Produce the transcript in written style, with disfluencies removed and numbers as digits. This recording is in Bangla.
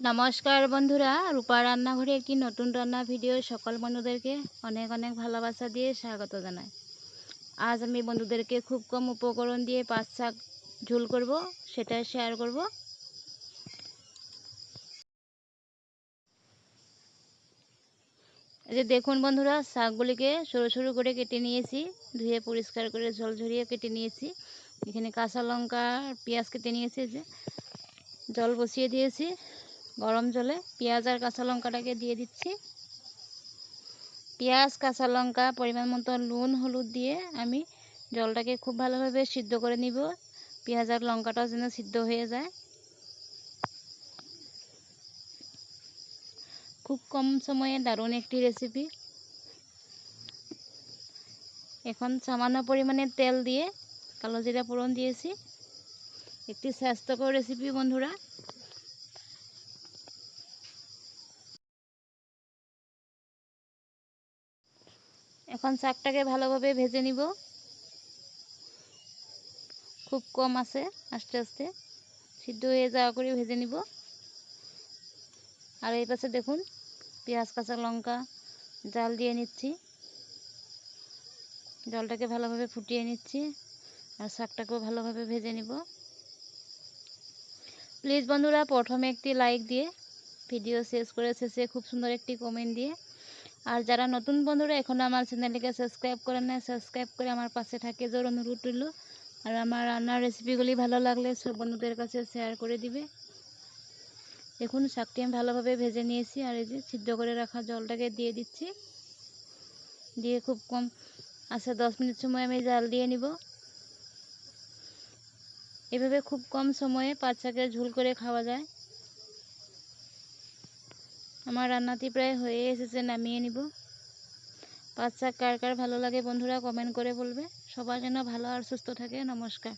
নমস্কার বন্ধুরা, রূপা রান্নাঘরে একটি নতুন রান্না ভিডিও সকল বন্ধুদেরকে অনেক অনেক ভালোবাসা দিয়ে স্বাগত জানাই। আজ আমি বন্ধুদেরকে খুব কম উপকরণ দিয়ে পাঁচ শাক ঝোল করব, সেটাই শেয়ার করব। এই যে দেখুন বন্ধুরা, শাকগুলিকে সরু সরু করে কেটে নিয়েছি, ধুয়ে পরিষ্কার করে ঝোল ঝরিয়ে কেটে নিয়েছি। এখানে কাঁচা লঙ্কা আর পেঁয়াজ কেটে নিয়েছি। যে জল বসিয়ে দিয়েছি, গরম জলে পেঁয়াজ আর কাঁচা লঙ্কাটাকে দিয়ে দিচ্ছি। পেঁয়াজ কাঁচা লঙ্কা পরিমাণ মতো নুন হলুদ দিয়ে আমি জলটাকে খুব ভালোভাবে সিদ্ধ করে নিব। পেঁয়াজ আর লঙ্কাটাও যেন সিদ্ধ হয়ে যায়। খুব কম সময়ে দারুণ একটি রেসিপি। এখন সামান্য পরিমাণে তেল দিয়ে কালো জিরা ফোড়ন দিয়েছি। একটি স্বাস্থ্যকর রেসিপি বন্ধুরা। এখন শাকটাকে ভালোভাবে ভেজে নিব, খুব কম আছে, আস্তে আস্তে সিদ্ধ হয়ে যাওয়া করে ভেজে নিব। আর এই পাশে দেখুন, পেঁয়াজ কাঁচা লঙ্কা জাল দিয়ে নিচ্ছি, জলটাকে ভালোভাবে ফুটিয়ে নিচ্ছি আর শাকটাকেও ভালোভাবে ভেজে নিব। প্লিজ বন্ধুরা, প্রথমে একটি লাইক দিয়ে ভিডিও শেষ করে শেষে খুব সুন্দর একটি কমেন্ট দিয়ে, আর যারা নতুন বন্ধুরা এখনও আমার চ্যানেলটিকে সাবস্ক্রাইব করেন না, সাবস্ক্রাইব করে আমার পাশে থাকে জোর অনুরোধ রইল। আর আমার রান্নার রেসিপিগুলি ভালো লাগলে সব বন্ধুদের কাছে শেয়ার করে দিবে। দেখুন, শাকটি আমি ভালোভাবে ভেজে নিয়েছি আর এই যে সিদ্ধ করে রাখা জলটাকে দিয়ে দিচ্ছি। দিয়ে খুব কম আছে 10 মিনিট সময় আমি জাল দিয়ে নিব। এভাবে খুব কম সময়ে পাঁচ শাকের ঝোল করে খাওয়া যায়। আমার রান্নাটি প্রায় হয়ে এসেছে, নামিয়ে নিব। পাঁচ শাক কার কার ভালো লাগে বন্ধুরা কমেন্ট করে বলবে। সবার যেন ভালো আর সুস্থ থাকে। নমস্কার।